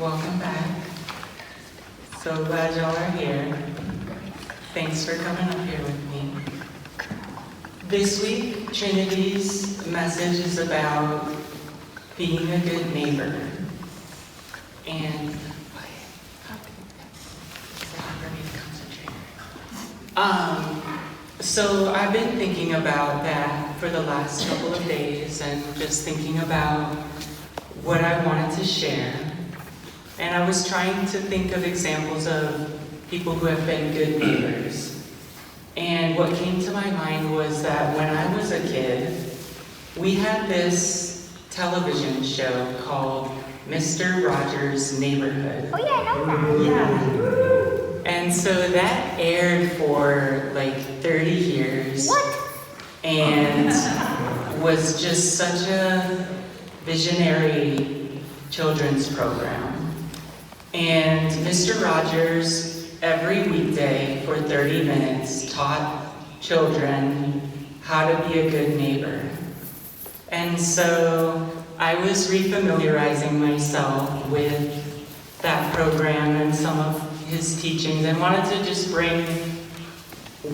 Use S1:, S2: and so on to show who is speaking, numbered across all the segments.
S1: Welcome back. So glad y'all are here. Thanks for coming up here with me. This week, Trinity's message is about being a good neighbor. And so I've been thinking about that for the last couple of days and just thinking about what I wanted to share. And I was trying to think of examples of people who have been good neighbors. And what came to my mind was that when I was a kid, we had this television show called Mr. Rogers' Neighborhood.
S2: Oh yeah, I know that.
S1: Yeah. And so that aired for like 30 years.
S2: What?
S1: And was just such a visionary children's program. And Mr. Rogers, every weekday for 30 minutes, taught children how to be a good neighbor. And so I was refamiliarizing myself with that program and some of his teachings and wanted to just bring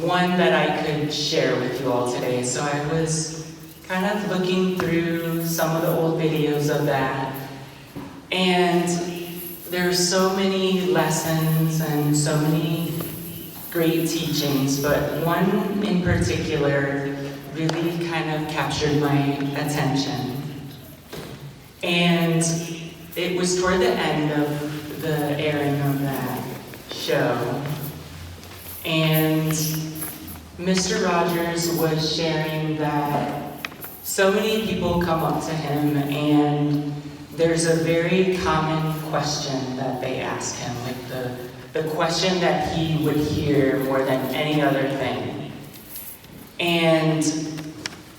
S1: one that I could share with you all today. So I was kind of looking through some of the old videos of that. And there's so many lessons and so many great teachings, but one in particular really kind of captured my attention. And it was toward the end of the airing of that show. And Mr. Rogers was sharing that so many people come up to him and there's a very common question that they ask him, like the question that he would hear more than any other thing. And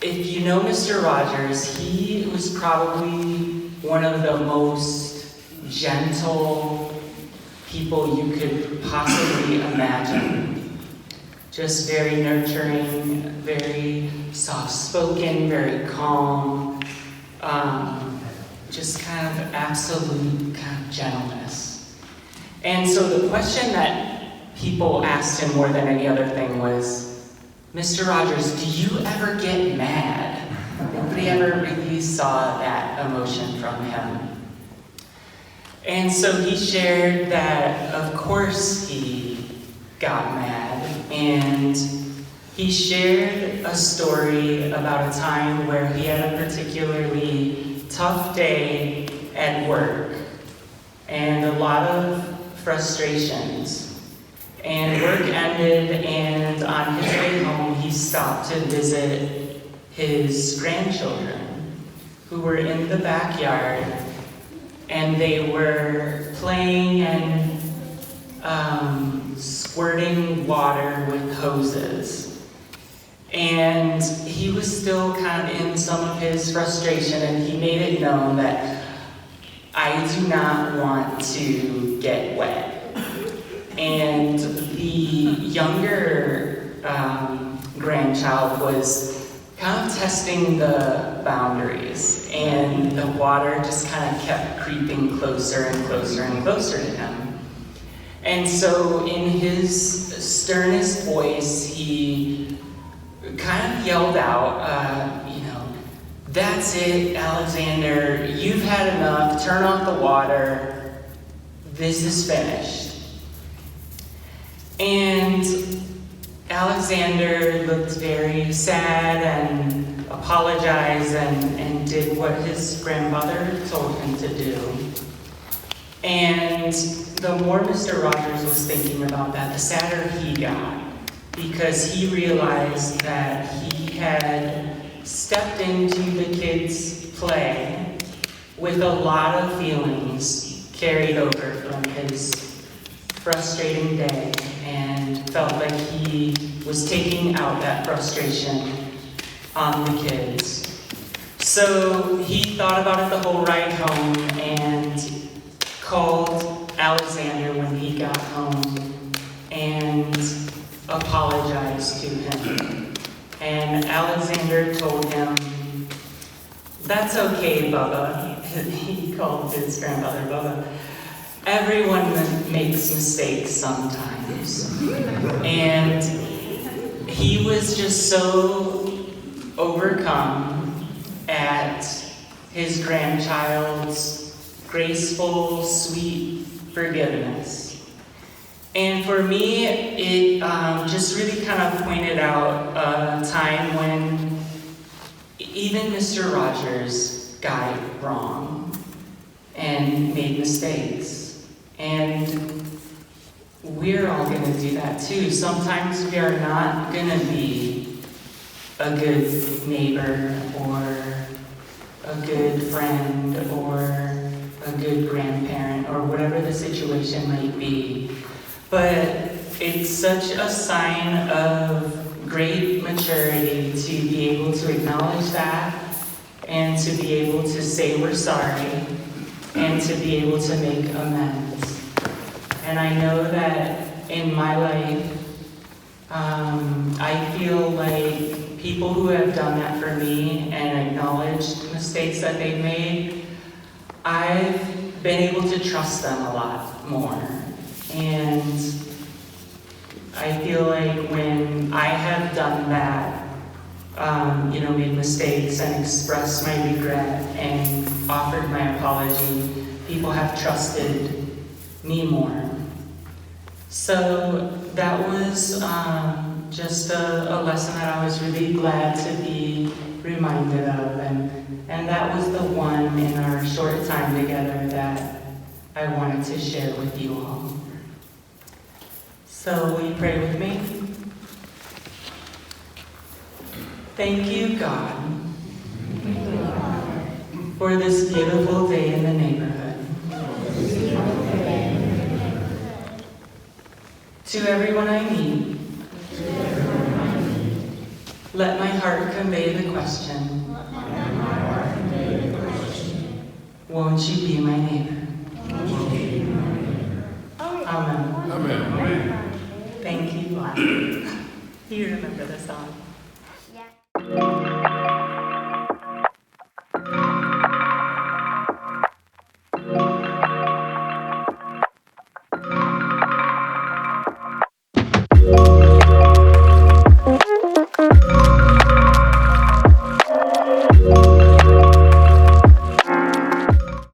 S1: if you know Mr. Rogers, he was probably one of the most gentle people you could possibly imagine. Just very nurturing, very soft-spoken, very calm, just kind of absolute kind of gentleness. And so the question that people asked him more than any other thing was, Mr. Rogers, do you ever get mad? Nobody ever really saw that emotion from him. And so he shared that, of course, he got mad, and he shared a story about a time where he had a particularly tough day at work, and a lot of frustrations. And work ended, and on his way home, he stopped to visit his grandchildren, who were in the backyard, and they were playing and squirting water with hoses. And he was still kind of in some of his frustration, and he made it known that I do not want to get wet. And the younger grandchild was kind of testing the boundaries, and the water just kind of kept creeping closer and closer and closer to him. And so in his sternest voice, he kind of yelled out, that's it, Alexander, you've had enough, turn off the water, this is finished. And Alexander looked very sad and apologized and did what his grandmother told him to do. And the more Mr. Rogers was thinking about that, the sadder he got, because he realized that he had stepped into the kids' play with a lot of feelings carried over from his frustrating day, and felt like he was taking out that frustration on the kids. So he thought about it the whole ride home and called Alexander when he got home and apologized to him. And Alexander told him, "That's okay, Bubba." He called his grandmother Bubba. everyone makes mistakes sometimes. And he was just so overcome at his grandchild's graceful, sweet forgiveness. And for me, it just really kind of pointed out a time when even Mr. Rogers got it wrong and made mistakes. And we're all going to do that too. Sometimes we are not going to be a good neighbor or a good friend or a good grandparent or whatever the situation might be. But it's such a sign of great maturity to be able to acknowledge that and to be able to say we're sorry and to be able to make amends. And I know that in my life, I feel like people who have done that for me and acknowledged mistakes that they've made, I've been able to trust them a lot more. And I feel like when I have done that, made mistakes and expressed my regret and offered my apology, people have trusted me more. So that was just a lesson that I was really glad to be reminded of, and that was the one in our short time together that I wanted to share with you all. So will you pray with me? Thank you, God, for this beautiful day in the neighborhood. To everyone I meet, let my heart convey the question, won't you be my neighbor? Amen.
S2: Amen.
S1: Thank you. You remember the song.